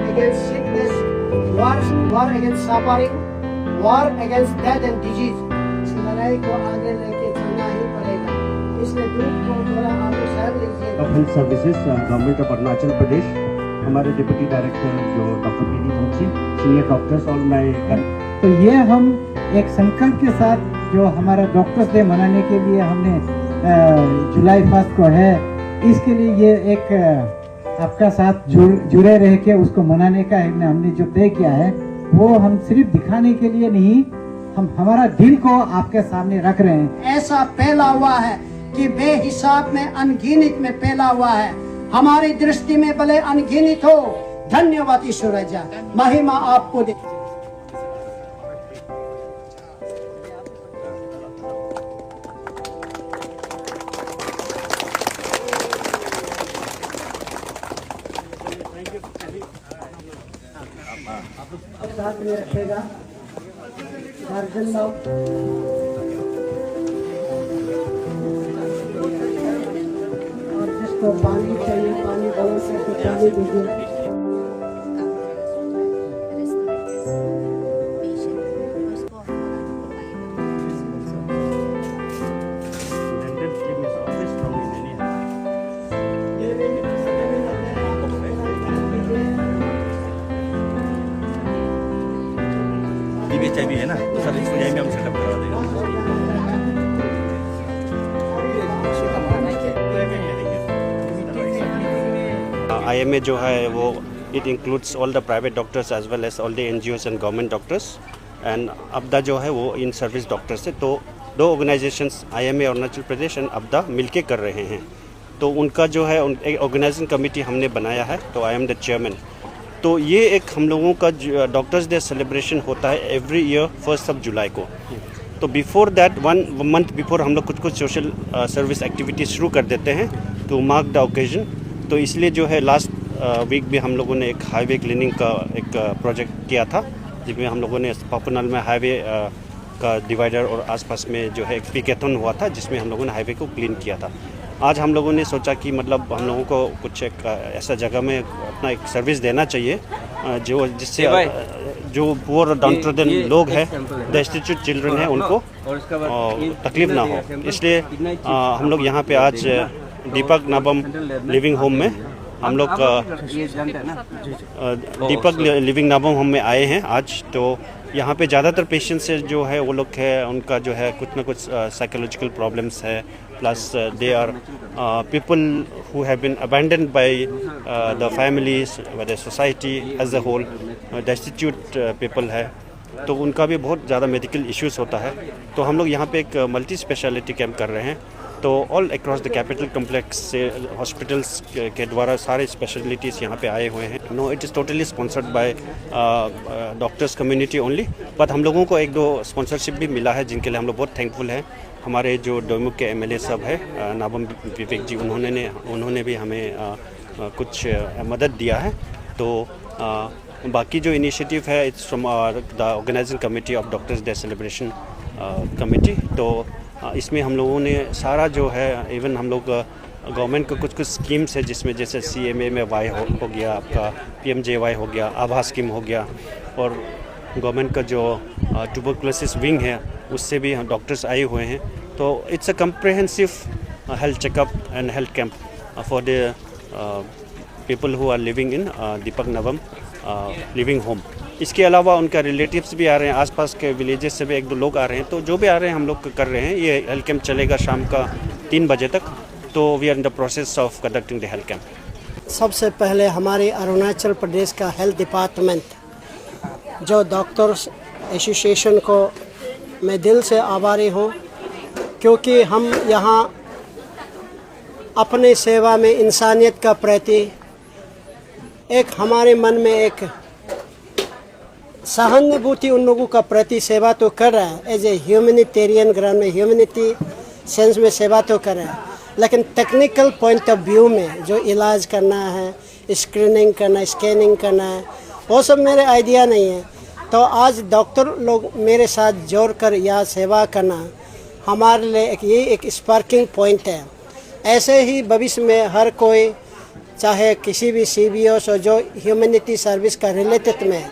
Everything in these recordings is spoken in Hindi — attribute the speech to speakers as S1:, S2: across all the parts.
S1: against sickness, war against suffering, war against death and disease. इस लड़ाई को आगे लेके चलना ही पड़ेगा। इसलिए दूध को थोड़ा आप सहयोग लीजिए।
S2: Health services government of Arunachal Pradesh, हमारे डिप्टी डायरेक्टर जो doctor P D Munshi, senior doctors और मैं।
S3: तो ये हम एक संकल्प के साथ जो हमारा डॉक्टर्स डे मनाने के लिए हमने जुलाई 1 को है, इसके लिए ये एक आपका साथ जुड़े रह के उसको मनाने का हमने जो तय किया है, वो हम सिर्फ दिखाने के लिए नहीं, हम हमारा दिल को आपके सामने रख रहे हैं।
S1: ऐसा फैला हुआ है कि बेहिसाब में अनगिनत में फैला हुआ है। हमारी दृष्टि में भले अनगिनत हो। धन्यवाद ईश्वर राजा, महिमा आपको दे। साथ में रखेगा गार्जियन लोग। और जिसको पानी चाहिए पानी बदल से पानी दीजिए।
S2: भी है ना, तो सर इसको यहीं में हम सेटअप करवा देंगे। IMA जो है वो it includes all the private doctors as well as all the NGOs and government doctors and अब्दा जो है वो इन सर्विस डॉक्टर्स है। तो दो organisations IMA Arunachal Pradesh and अब्दा मिलके कर रहे हैं। तो उनका जो है एक ऑर्गेनाइजिंग कमेटी हमने बनाया है, तो आई एम द चेयरमैन। तो ये एक हम लोगों का डॉक्टर्स डे सेलिब्रेशन होता है एवरी ईयर 1 जुलाई को। तो बिफोर दैट 1 मंथ बिफोर हम लोग कुछ सोशल सर्विस एक्टिविटीज शुरू कर देते हैं टू मार्क द ओकेजन। तो इसलिए जो है लास्ट वीक भी हम लोगों ने एक हाईवे क्लीनिंग का एक प्रोजेक्ट किया था, जिसमें हम लोगों ने पापुनाल में हाईवे का डिवाइडर और आसपास में जो है एक पिकेथन हुआ था, जिसमें हम लोगों ने हाईवे को क्लीन किया था। आज हम लोगों ने सोचा कि मतलब हम लोगों को कुछ एक ऐसा जगह में अपना एक सर्विस देना चाहिए जो जिससे जो पुअर डाउन लोग हैं, डेस्टिट्यूट चिल्ड्रन हैं, उनको तकलीफ ना हो। इसलिए हम लोग यहाँ पे आज दीपक नाबम लिविंग होम में हम लोग दीपक लिविंग नाबम होम में आए हैं आज। तो यहाँ पे ज़्यादातर पेशेंट्स जो है वो लोग है, उनका जो है कुछ ना कुछ साइकोलॉजिकल प्रॉब्लम्स है, plus they are people who have been abandoned by the families, by the society as a whole, destitute people है। तो उनका भी बहुत ज़्यादा मेडिकल इश्यूज़ होता है। तो हम लोग यहाँ पे एक मल्टी स्पेशलिटी कैंप कर रहे हैं। तो all across the capital complex से हॉस्पिटल्स के द्वारा सारे स्पेशलिटीज़ यहाँ पे आए हुए हैं। No, it is totally sponsored by doctors community only, but हम लोगों को 1-2 स्पॉन्सरशिप भी मिला है, जिनके लिए हम लोग बहुत थैंकफुल हैं। हमारे जो डोईमुख के MLA सब है नाबम विवेक जी, उन्होंने भी हमें कुछ मदद दिया है। तो बाकी जो इनिशिएटिव है it's from the organising committee of doctors day celebration committee. तो इसमें हम लोगों ने सारा जो है, इवन हम लोग गवर्नमेंट को कुछ स्कीम्स है, जिसमें जैसे CMA में वाई हो गया, आपका PMJY हो गया, आभा स्कीम हो गया, और गवर्नमेंट का जो ट्यूबरकुलोसिस विंग है उससे भी डॉक्टर्स आए हुए हैं। तो it's a comprehensive health checkup and health camp for the people who are living in Deepak Nabam living home. इसके अलावा उनका रिलेटिव्स भी आ रहे हैं, आसपास के विलेजेस से भी 1-2 लोग आ रहे हैं। तो जो भी आ रहे हैं हम लोग कर रहे हैं। ये हेल्थ कैंप चलेगा शाम का 3 बजे तक। तो we are in the process of conducting the health camp.
S1: सबसे पहले हमारे अरुणाचल प्रदेश का हेल्थ डिपार्टमेंट, जो डॉक्टर्स एसोसिएशन को मैं दिल से आभारी हूँ, क्योंकि हम यहाँ अपने सेवा में इंसानियत का प्रति एक हमारे मन में एक सहानुभूति उन लोगों का प्रति सेवा तो कर रहा है, एज ए ह्यूमनिटेरियन ग्राउंड में ह्यूमनिटी सेंस में सेवा तो कर रहा है, लेकिन टेक्निकल पॉइंट ऑफ व्यू में जो इलाज करना है, स्क्रीनिंग करना, स्कैनिंग करना है, वो सब मेरे आइडिया नहीं है। तो आज डॉक्टर लोग मेरे साथ जोड़कर यह सेवा करना हमारे लिए ये एक स्पार्किंग पॉइंट है। ऐसे ही भविष्य में हर कोई चाहे किसी भी CBOs हो जो ह्यूमैनिटी सर्विस का रिलेटेड में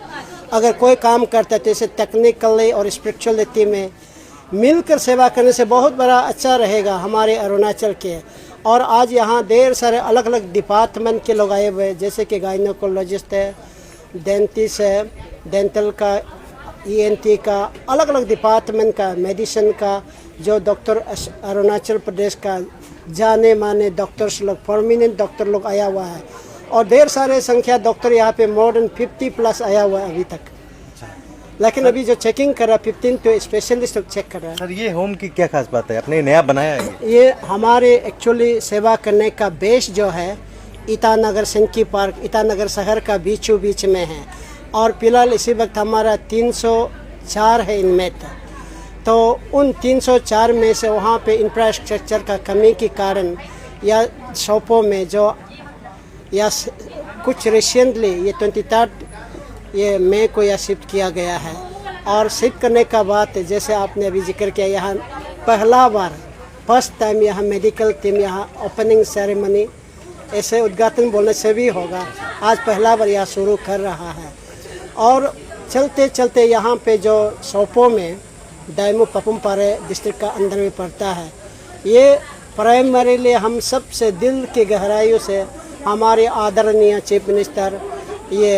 S1: अगर कोई काम करता है तो इसे टेक्निकली और स्पिरिचुअलिटी में मिलकर सेवा करने से बहुत बड़ा अच्छा रहेगा हमारे अरुणाचल के। और आज यहाँ ढेर सारे अलग अलग डिपार्टमेंट के लोग आए हुए हैं, जैसे कि गायनोकोलॉजिस्ट है, डेंटिस्ट है, डेंटल का, ENT का, अलग अलग डिपार्टमेंट का, मेडिसिन का, जो डॉक्टर अरुणाचल प्रदेश का जाने माने डॉक्टर्स लोग, परमानेंट डॉक्टर लोग आया हुआ है। और ढेर सारे संख्या डॉक्टर यहाँ पे मोर देन 50+ आया हुआ है अभी तक। लेकिन अभी जो चेकिंग कर रहा है 15 तो स्पेशलिस्ट लोग चेक कर रहा है।
S4: सर ये होम की क्या खास बात है, आपने नया बनाया है?
S1: ये हमारे एक्चुअली सेवा करने का बेस जो है ईटानगर सेंकी पार्क, ईटानगर शहर का बीचों बीच में है। और फिलहाल इसी वक्त हमारा 304 है इनमें। तो उन 304 में से वहाँ पे इंफ्रास्ट्रक्चर का कमी के कारण या शॉपों में जो या कुछ रिसेंटली ये 23 ये मई को यह शिफ्ट किया गया है। और शिफ्ट करने का बात जैसे आपने अभी जिक्र किया, यहाँ पहला बार फर्स्ट टाइम यहाँ मेडिकल टीम यहाँ ओपनिंग सेरेमनी ऐसे उद्घाटन बोलने से भी होगा, आज पहला बार यहाँ शुरू कर रहा है। और चलते चलते यहाँ पे जो शॉपों में डायमू पपुमपारे डिस्ट्रिक्ट का अंदर में पड़ता है, ये प्राइमरीली हम सबसे दिल की गहराइयों से हमारे आदरणीय चीफ मिनिस्टर ये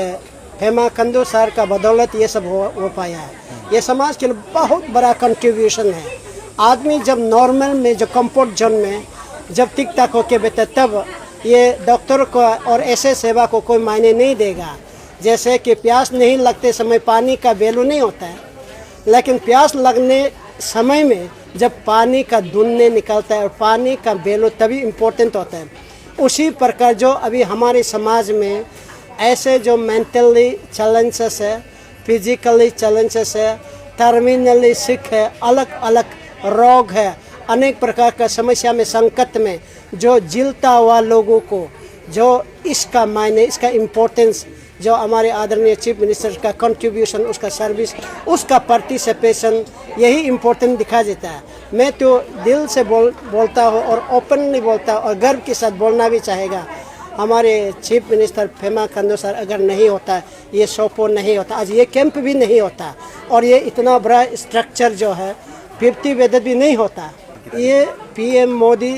S1: पेमा खांडू सर का बदौलत ये सब हो पाया है। ये समाज के लिए बहुत बड़ा कंट्रीब्यूशन है। आदमी जब नॉर्मल में जो कंफर्ट जोन में जब टिक टाक होके बैठे तब ये डॉक्टर को और ऐसे सेवा को कोई मायने नहीं देगा। जैसे कि प्यास नहीं लगते समय पानी का वैल्यू नहीं होता है, लेकिन प्यास लगने समय में जब पानी का दुन्ने निकलता है और पानी का वैल्यू तभी इम्पोर्टेंट होता है। उसी प्रकार जो अभी हमारे समाज में ऐसे जो मेंटली चैलेंजेस है, फिजिकली चैलेंजेस है, टर्मिनली सिक है, अलग अलग रोग है, अनेक प्रकार का समस्या में संकट में जो जिलता हुआ लोगों को जो इसका मायने, इसका इम्पोर्टेंस जो हमारे आदरणीय चीफ मिनिस्टर का कंट्रीब्यूशन, उसका सर्विस, उसका पार्टिसिपेशन यही इम्पोर्टेंट दिखा देता है। मैं तो दिल से बोलता हूँ और ओपनली बोलता हूँ और गर्व के साथ बोलना भी चाहेगा। हमारे chief minister Pema Khandu sir अगर नहीं होता, ये शॉपो नहीं होता, आज ये कैंप भी नहीं होता और ये इतना बड़ा स्ट्रक्चर जो है 50 बेड भी नहीं होता। ये PM मोदी,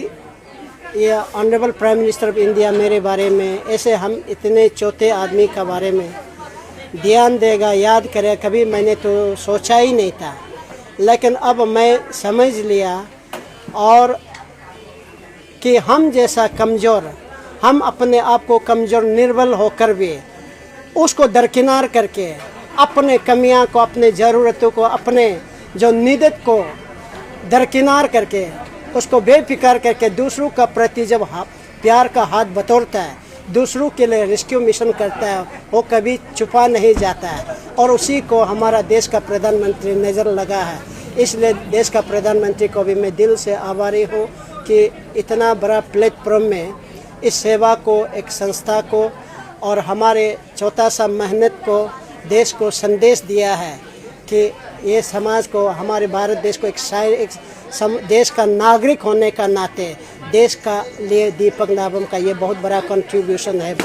S1: ये honourable prime minister of India मेरे बारे में, ऐसे हम इतने चौथे आदमी का बारे में ध्यान देगा, याद करे, कभी मैंने तो सोचा ही नहीं था। लेकिन अब मैं समझ लिया और कि हम जैसा कमज़ोर, हम अपने आप को कमज़ोर निर्बल होकर भी उसको दरकिनार करके अपने कमियां को, अपने ज़रूरतों को, अपने जो नीडत को दरकिनार करके उसको बेफिक्र करके दूसरों का प्रति जब प्यार का हाथ बटोरता है, दूसरों के लिए रेस्क्यू मिशन करता है, वो कभी छुपा नहीं जाता है। और उसी को हमारा देश का प्रधानमंत्री नज़र लगा है। इसलिए देश का प्रधानमंत्री को भी मैं दिल से आभारी हूँ कि इतना बड़ा प्लेटफॉर्म में इस सेवा को, एक संस्था को और हमारे छोटा सा मेहनत को देश को संदेश दिया है कि ये समाज को, हमारे भारत देश को एक देश का नागरिक होने का नाते देश का लिए दीपक नाबम का ये बहुत बड़ा कंट्रीब्यूशन है।